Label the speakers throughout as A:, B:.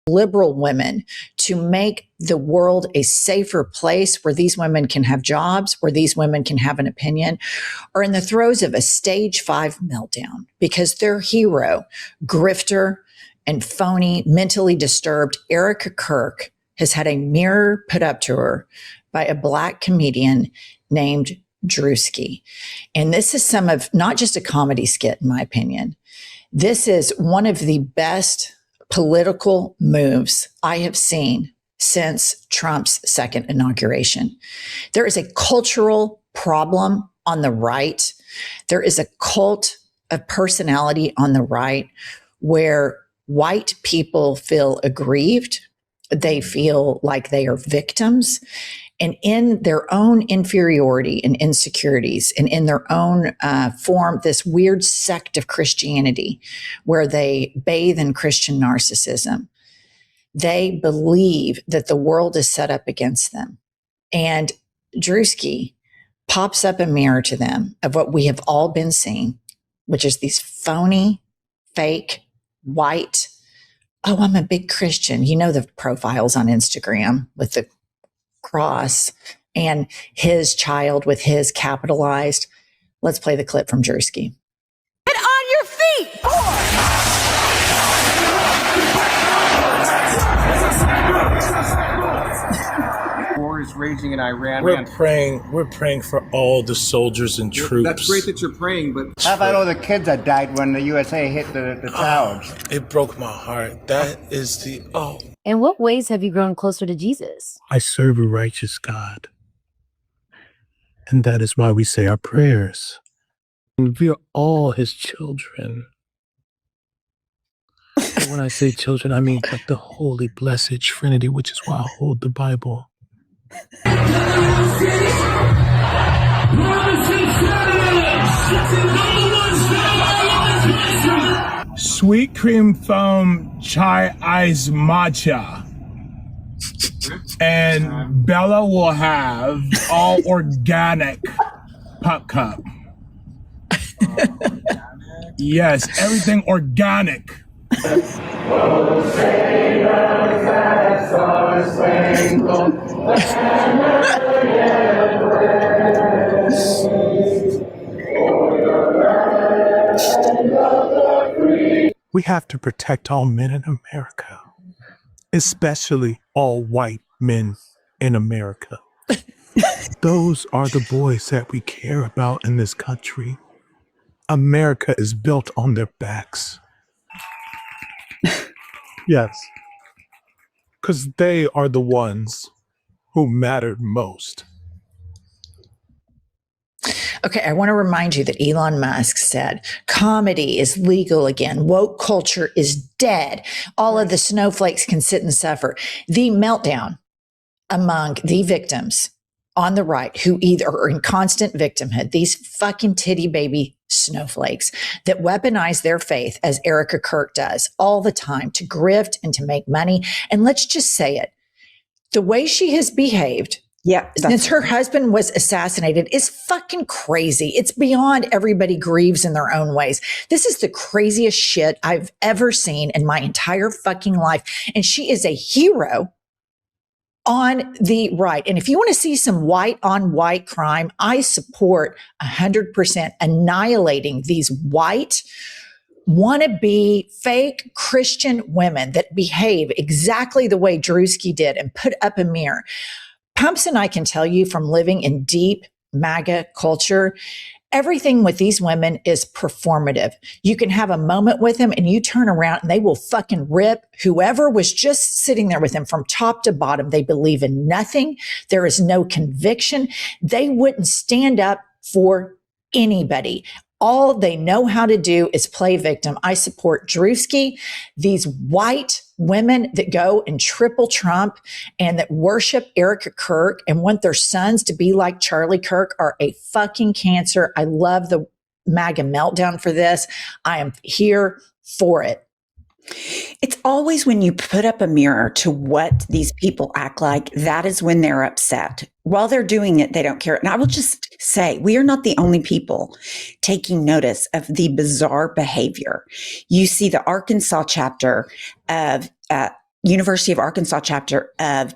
A: liberal women to make the world a safer place where these women can have jobs, where these women can have an opinion, are in the throes of a stage 5 meltdown because their hero, grifter and phony, mentally disturbed Erika Kirk has had a mirror put up to her by a Black comedian named Druski. And this is some of, not just a comedy skit, in my opinion. This is one of the best political moves I have seen since Trump's second inauguration. There is a cultural problem on the right. There is a cult of personality on the right where white people feel aggrieved. They feel like they are victims. And in their own inferiority and insecurities, and in their own form, this weird sect of Christianity where they bathe in Christian narcissism, they believe that the world is set up against them. And Druski pops up a mirror to them of what we have all been seeing, which is these phony, fake, white, oh, I'm a big Christian. You know, the profiles on Instagram with the cross and his child with his capitalized. Let's play the clip from Druski.
B: Get on your feet!
C: War is raging in Iran.
D: We're praying for all the soldiers and troops.
C: That's great that you're praying, but
E: how about all the kids that died when the USA hit the towers?
D: It broke my heart. That is the
F: In what ways have you grown closer to Jesus?
G: I serve a righteous God. And that is why we say our prayers. And we are all his children. But when I say children, I mean like the holy, blessed Trinity, which is why I hold the Bible.
D: sweet cream foam chai ice matcha. And Bella will have all organic pop cup. Yes, everything organic.
G: We have to protect all men in America, especially all white men in America. Those are the boys that we care about in this country. America is built on their backs. Yes. Because they are the ones who mattered most.
A: Okay, I want to remind you that Elon Musk said comedy is legal again. Woke culture is dead. All of the snowflakes can sit and suffer. The meltdown among the victims on the right who either are in constant victimhood, these fucking titty baby snowflakes that weaponize their faith as Erika Kirk does all the time to grift and to make money. And let's just say it, the way she has behaved since her husband was assassinated is fucking crazy. It's beyond everybody grieves in their own ways. This is the craziest shit I've ever seen in my entire fucking life. And she is a hero on the right. And if you want to see some white on white crime, I support 100% annihilating these white wannabe fake Christian women that behave exactly the way Druski did and put up a mirror. Pumps and I can tell you from living in deep MAGA culture, everything with these women is performative. You can have a moment with them and you turn around and they will fucking rip whoever was just sitting there with them from top to bottom. They believe in nothing. There is no conviction. They wouldn't stand up for anybody. All they know how to do is play victim. I support Druski. These white women that go and triple Trump and that worship Erika Kirk and want their sons to be like Charlie Kirk are a fucking cancer. I love the MAGA meltdown for this. I am here for it.
B: It's always when you put up a mirror to what these people act like, that is when they're upset. While they're doing it, they don't care. And I will just say, we are not the only people taking notice of the bizarre behavior. You see the Arkansas chapter of University of Arkansas chapter of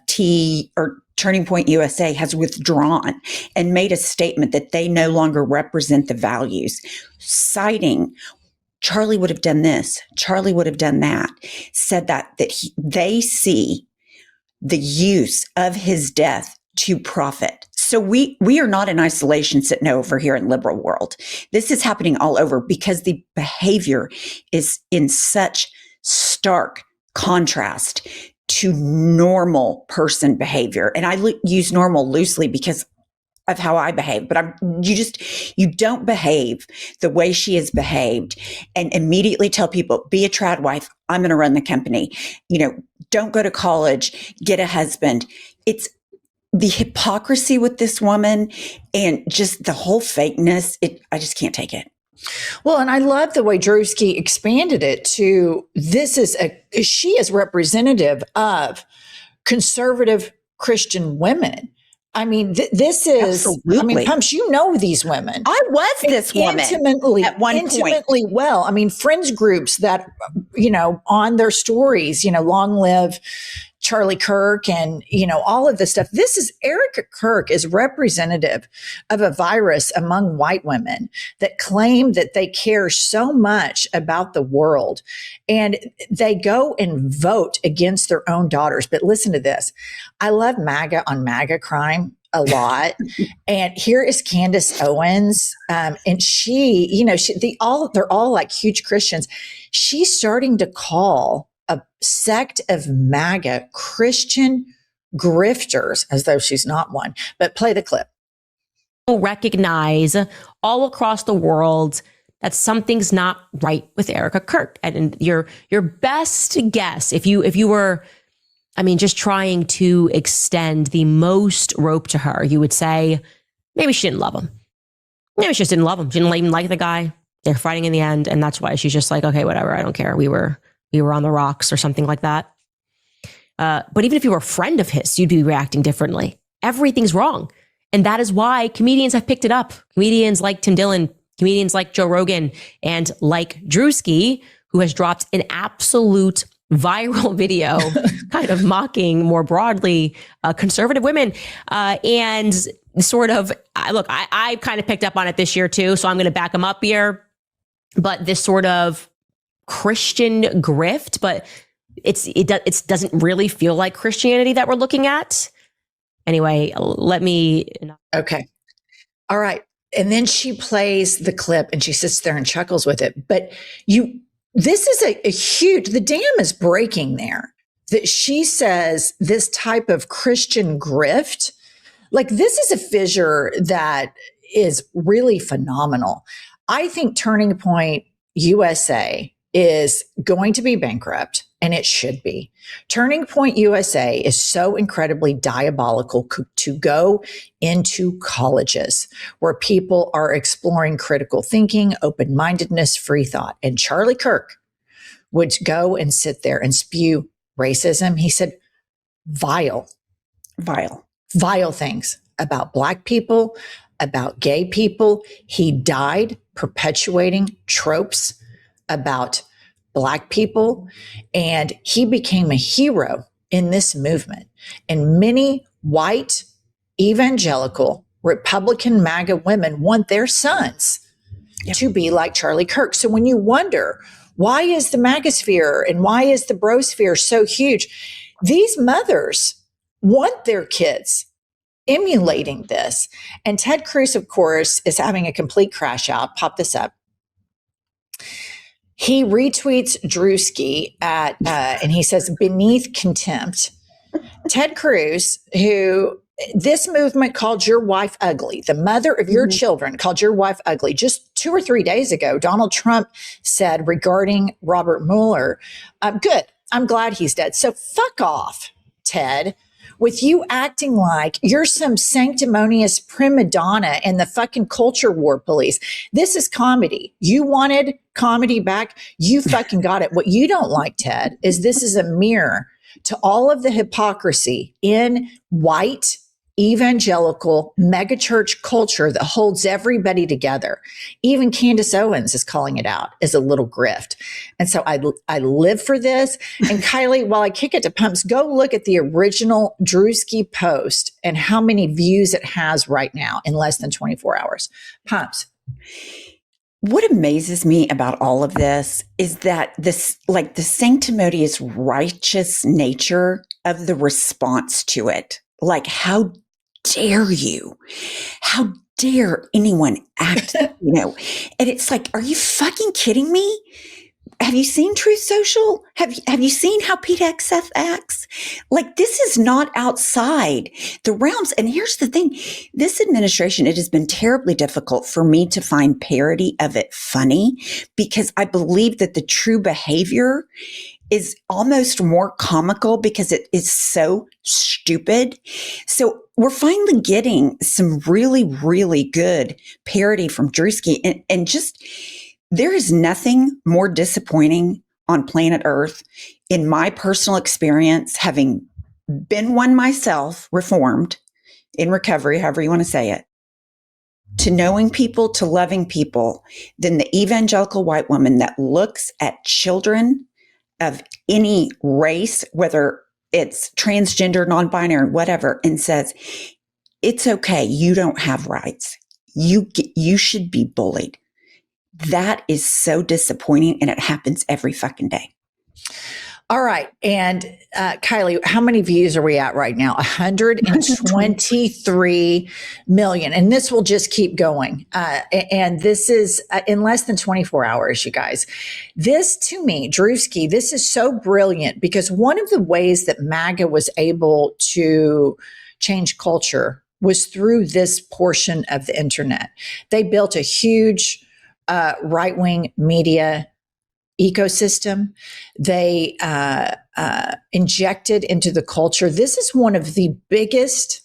B: Turning Point USA has withdrawn and made a statement that they no longer represent the values, citing Charlie would have done this, Charlie would have done that, said that they see the use of his death to profit. So we are not in isolation sitting over here in liberal world. This is happening all over because the behavior is in such stark contrast to normal person behavior. And I use normal loosely because of how I behave, but you don't behave the way she has behaved and immediately tell people, be a trad wife. I'm going to run the company. Don't go to college, get a husband. It's the hypocrisy with this woman and just the whole fakeness. I just can't take it.
A: Well, and I love the way Druski expanded it to she is representative of conservative Christian women. I mean, this is,
B: Absolutely.
A: I mean, Pumps, you know these women.
B: I was this woman at one point.
A: Intimately well. I mean, friends groups that, on their stories, long live Charlie Kirk and, all of this stuff. This is Erika Kirk is representative of a virus among white women that claim that they care so much about the world and they go and vote against their own daughters. But listen to this. I love MAGA on MAGA crime a lot. And here is Candace Owens. And they're all like huge Christians. She's starting to call a sect of MAGA Christian grifters, as though she's not one, but play the clip.
H: Recognize all across the world that something's not right with Erika Kirk. And your best guess, if you were, just trying to extend the most rope to her, you would say, maybe she didn't love him. Maybe she just didn't love him. She didn't even like the guy. They're fighting in the end. And that's why she's just like, okay, whatever. I don't care. We were on the rocks or something like that. But even if you were a friend of his, you'd be reacting differently. Everything's wrong. And that is why comedians have picked it up. Comedians like Tim Dillon, comedians like Joe Rogan, and like Druski, who has dropped an absolute viral video kind of mocking more broadly conservative women. And sort of, I kind of picked up on it this year too, so I'm going to back them up here. But this sort of Christian grift, but it doesn't really feel like Christianity that we're looking at. Anyway,
A: Okay. All right. And then she plays the clip and she sits there and chuckles with it. But this is a huge, the dam is breaking there. That she says this type of Christian grift, like this is a fissure that is really phenomenal. I think Turning Point USA is going to be bankrupt, and it should be. Turning Point USA is so incredibly diabolical to go into colleges where people are exploring critical thinking, open-mindedness, free thought. And Charlie Kirk would go and sit there and spew racism. He said vile things about Black people, about gay people. He died perpetuating tropes about Black people, and he became a hero in this movement. And many white, evangelical, Republican MAGA women want their sons to be like Charlie Kirk. So when you wonder, why is the MAGAsphere and why is the brosphere so huge? These mothers want their kids emulating this. And Ted Cruz, of course, is having a complete crash out. Pop this up. He retweets Druski and he says, beneath contempt. Ted Cruz, who this movement called your wife ugly, the mother of your children called your wife ugly. Just 2 or 3 days ago, Donald Trump said regarding Robert Mueller, good, I'm glad he's dead. So fuck off, Ted, with you acting like you're some sanctimonious prima donna in the fucking culture war police. This is comedy. You wanted comedy back. You fucking got it. What you don't like, Ted, is this is a mirror to all of the hypocrisy in white evangelical megachurch culture that holds everybody together. Even Candace Owens is calling it out as a little grift. And so I live for this. And Kylie, while I kick it to Pumps, go look at the original Druski post and how many views it has right now in less than 24 hours. Pumps.
B: What amazes me about all of this is that this, like the sanctimonious righteous nature of the response to it. Like, how dare you? How dare anyone act, And it's like, are you fucking kidding me? Have you seen Truth Social? Have you seen how Pete Hegseth acts? Like, this is not outside the realms. And here's the thing. This administration, it has been terribly difficult for me to find parody of it funny, because I believe that the true behavior is almost more comical because it is so stupid. So we're finally getting some really, really good parody from Druski, and just, there is nothing more disappointing on planet Earth, in my personal experience, having been one myself, reformed, in recovery, however you want to say it, to knowing people, to loving people, than the evangelical white woman that looks at children of any race, whether it's transgender, non-binary, whatever, and says, it's okay, you don't have rights. You should be bullied. That is so disappointing, and it happens every fucking day.
A: All right. And Kylie, how many views are we at right now? 123 million. And this will just keep going. And this is in less than 24 hours, you guys. This, to me, Druski, this is so brilliant, because one of the ways that MAGA was able to change culture was through this portion of the internet. They built a huge right-wing media ecosystem. They injected into the culture. This is one of the biggest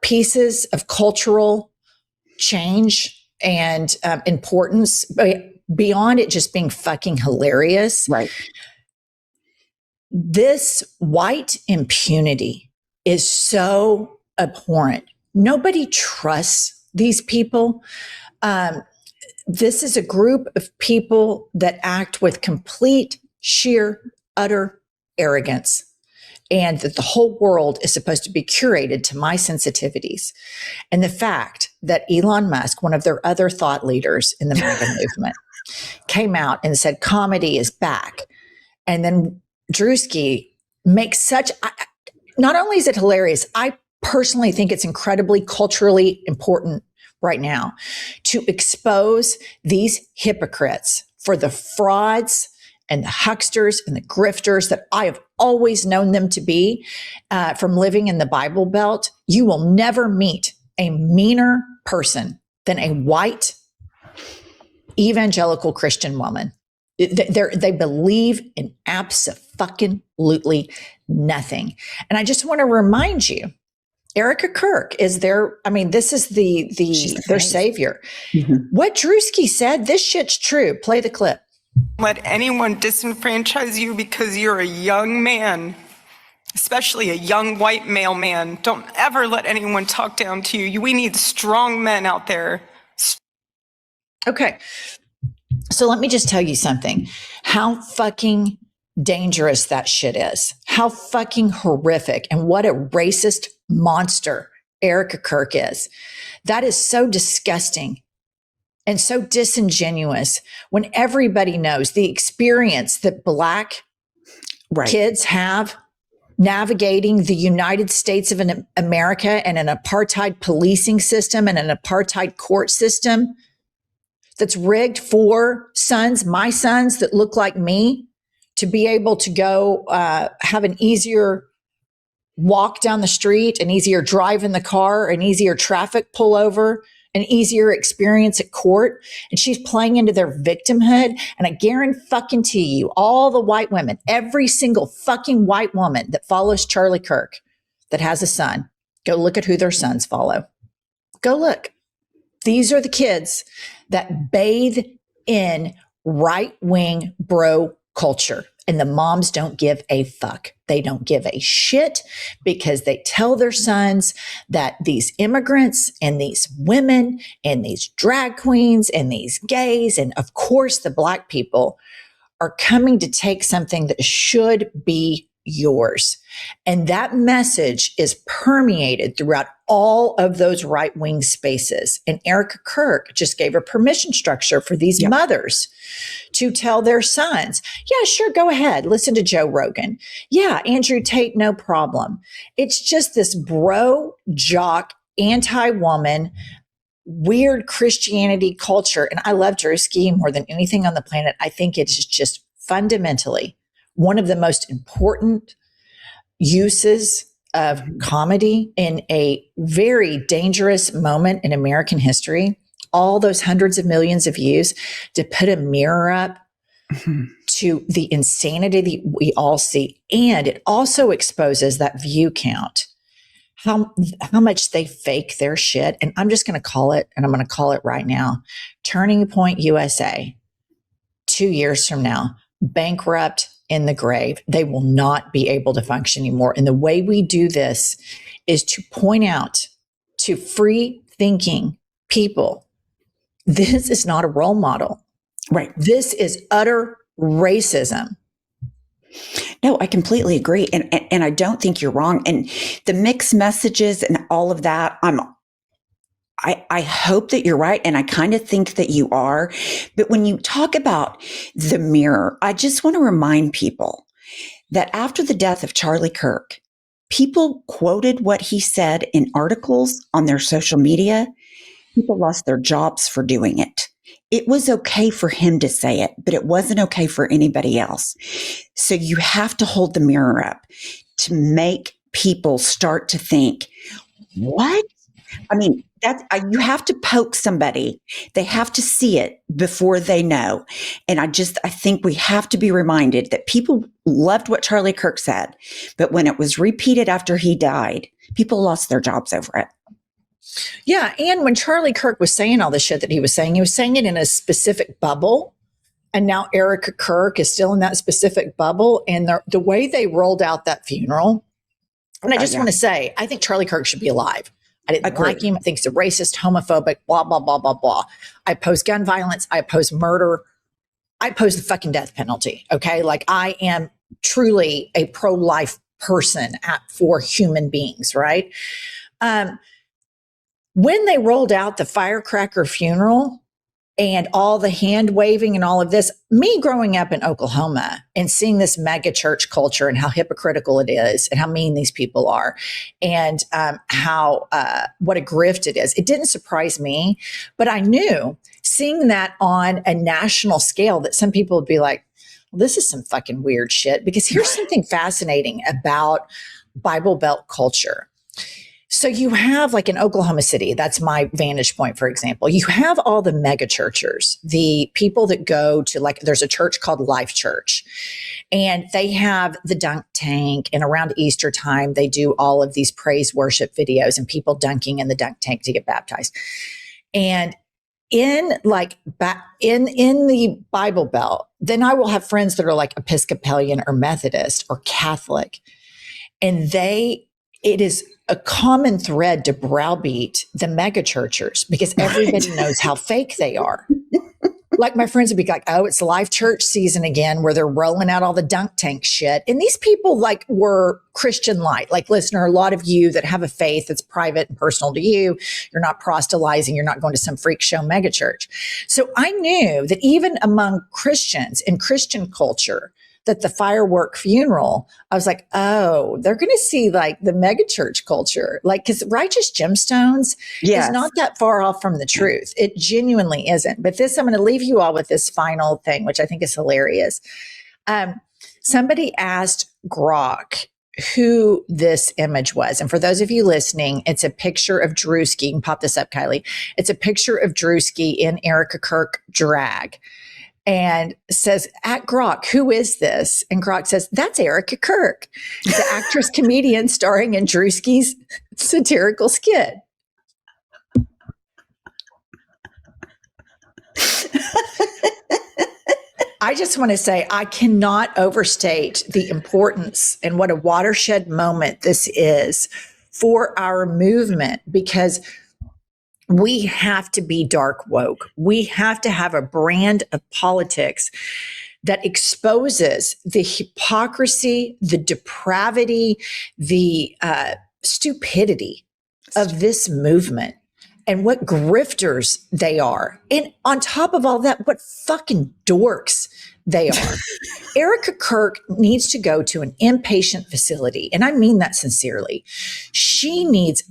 A: pieces of cultural change and importance, beyond it just being fucking hilarious.
B: Right.
A: This white impunity is so abhorrent. Nobody trusts these people. This is a group of people that act with complete, sheer, utter arrogance, and that the whole world is supposed to be curated to my sensitivities. And the fact that Elon Musk, one of their other thought leaders in the MAGA movement, came out and said comedy is back. And then Druski makes such, not only is it hilarious, I personally think it's incredibly culturally important right now to expose these hypocrites for the frauds and the hucksters and the grifters that I have always known them to be from living in the Bible Belt. You will never meet a meaner person than a white evangelical Christian woman. They believe in abso-fucking-lutely nothing. And I just want to remind you, Erika Kirk is their, this is their savior. Mm-hmm. What Druski said, this shit's true. Play the clip.
I: Let anyone disenfranchise you because you're a young man, especially a young white male man. Don't ever let anyone talk down to you. We need strong men out there.
A: Okay. So let me just tell you something. How fucking dangerous that shit is. How fucking horrific, and what a racist monster Erika Kirk is. That is so disgusting and so disingenuous when everybody knows the experience that Black kids have navigating the United States of America and an apartheid policing system and an apartheid court system that's rigged for sons, my sons that look like me, to be able to go have an easier walk down the street, an easier drive in the car, an easier traffic pullover, an easier experience at court. And she's playing into their victimhood. And I guarantee you, all the white women, every single fucking white woman that follows Charlie Kirk that has a son, go look at who their sons follow. Go look. These are the kids that bathe in right-wing bro culture. And the moms don't give a fuck. They don't give a shit because they tell their sons that these immigrants and these women and these drag queens and these gays and of course the Black people are coming to take something that should be yours. And that message is permeated throughout all of those right-wing spaces. And Erika Kirk just gave a permission structure for these mothers to tell their sons, yeah, sure, go ahead. Listen to Joe Rogan. Yeah, Andrew Tate, no problem. It's just this bro, jock, anti-woman, weird Christianity culture. And I love Druski more than anything on the planet. I think it's just fundamentally one of the most important uses of comedy in a very dangerous moment in American history. All those hundreds of millions of views to put a mirror up to the insanity that we all see. And it also exposes that view count, how much they fake their shit. And I'm just going to call it, and I'm going to call it right now, Turning Point USA, 2 years from now, bankrupt in the grave. They will not be able to function anymore. And the way we do this is to point out to free thinking people, this is not a role model.
B: Right.
A: This is utter racism.
B: No, I completely agree. And I don't think you're wrong. And the mixed messages and all of that, I hope that you're right. And I kind of think that you are. But when you talk about the mirror, I just want to remind people that after the death of Charlie Kirk, people quoted what he said in articles on their social media. People lost their jobs for doing it. It was okay for him to say it, but it wasn't okay for anybody else. So you have to hold the mirror up to make people start to think, what? I mean, you have to poke somebody. They have to see it before they know. And I think we have to be reminded that people loved what Charlie Kirk said, but when it was repeated after he died, people lost their jobs over it.
A: Yeah. And when Charlie Kirk was saying all the shit that he was saying it in a specific bubble. And now Erika Kirk is still in that specific bubble. And the way they rolled out that funeral, and I just want to say, I think Charlie Kirk should be alive. I didn't like him. I think he's a racist, homophobic, blah, blah, blah, blah, blah. I oppose gun violence. I oppose murder. I oppose the fucking death penalty. Okay. Like I am truly a pro-life person for human beings. Right. When they rolled out the firecracker funeral and all the hand waving and all of this, me growing up in Oklahoma and seeing this mega church culture and how hypocritical it is and how mean these people are and what a grift it is. It didn't surprise me, but I knew seeing that on a national scale that some people would be like, well, this is some fucking weird shit, because here's something fascinating about Bible Belt culture. So you have, like in Oklahoma City, that's my vantage point, for example, you have all the mega churchers, the people that go to, like, there's a church called Life Church, and they have the dunk tank, and around Easter time, they do all of these praise worship videos and people dunking in the dunk tank to get baptized. And in the Bible Belt, then I will have friends that are like Episcopalian or Methodist or Catholic, and it is a common thread to browbeat the mega churchers because everybody knows how fake they are. Like my friends would be like, oh, it's Life Church season again, where they're rolling out all the dunk tank shit. And these people were Christian light. Like, listener, a lot of you that have a faith that's private and personal to you, you're not proselytizing, you're not going to some freak show mega church. So I knew that even among Christians in Christian culture, that the firework funeral, I was like, oh, they're going to see like the mega church culture, like, because Righteous Gemstones is not that far off from the truth. It genuinely isn't. But I'm going to leave you all with this final thing, which I think is hilarious. Somebody asked Grok who this image was. And for those of you listening, it's a picture of Druski. You can pop this up, Kylie. It's a picture of Druski in Erika Kirk drag. And says, at Grok, who is this? And Grok says, that's Erika Kirk, the actress comedian starring in Druski's satirical skit. I just want to say I cannot overstate the importance and what a watershed moment this is for our movement, because we have to be dark woke. We have to have a brand of politics that exposes the hypocrisy, the depravity, the stupidity of this movement and what grifters they are. And on top of all that, what fucking dorks they are. Erika Kirk needs to go to an inpatient facility. And I mean that sincerely. She needs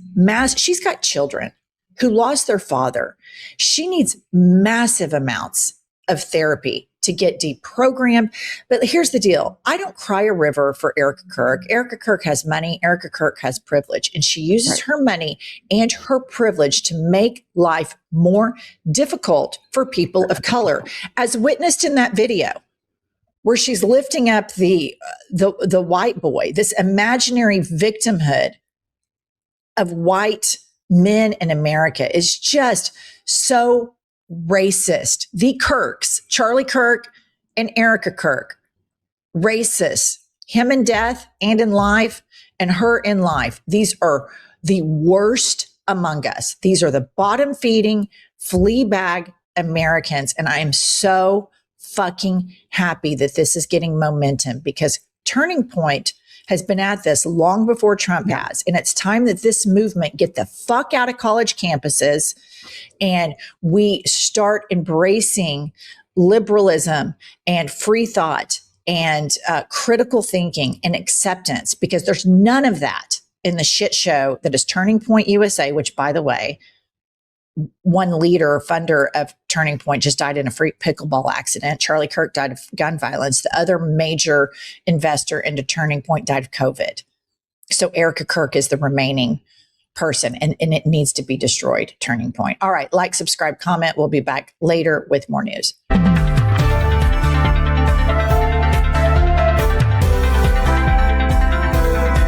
A: she's got children who lost their father. She needs massive amounts of therapy to get deprogrammed. But here's the deal. I don't cry a river for Erika Kirk. Erika Kirk has money. Erika Kirk has privilege, and she uses her money and her privilege to make life more difficult for people of color, as witnessed in that video where she's lifting up the white boy, this imaginary victimhood of white men in America is just so racist. The Kirks, Charlie Kirk and Erika Kirk, racist, him in death and in life and her in life. These are the worst among us. These are the bottom feeding, flea bag Americans. And I am so fucking happy that this is getting momentum, because Turning Point has been at this long before Trump has. And it's time that this movement get the fuck out of college campuses and we start embracing liberalism and free thought and critical thinking and acceptance, because there's none of that in the shit show that is Turning Point USA, which, by the way, one leader, funder of Turning Point, just died in a freak pickleball accident. Charlie Kirk died of gun violence. The other major investor into Turning Point died of COVID. So Erika Kirk is the remaining person, and it needs to be destroyed, Turning Point. All right, like, subscribe, comment. We'll be back later with more news.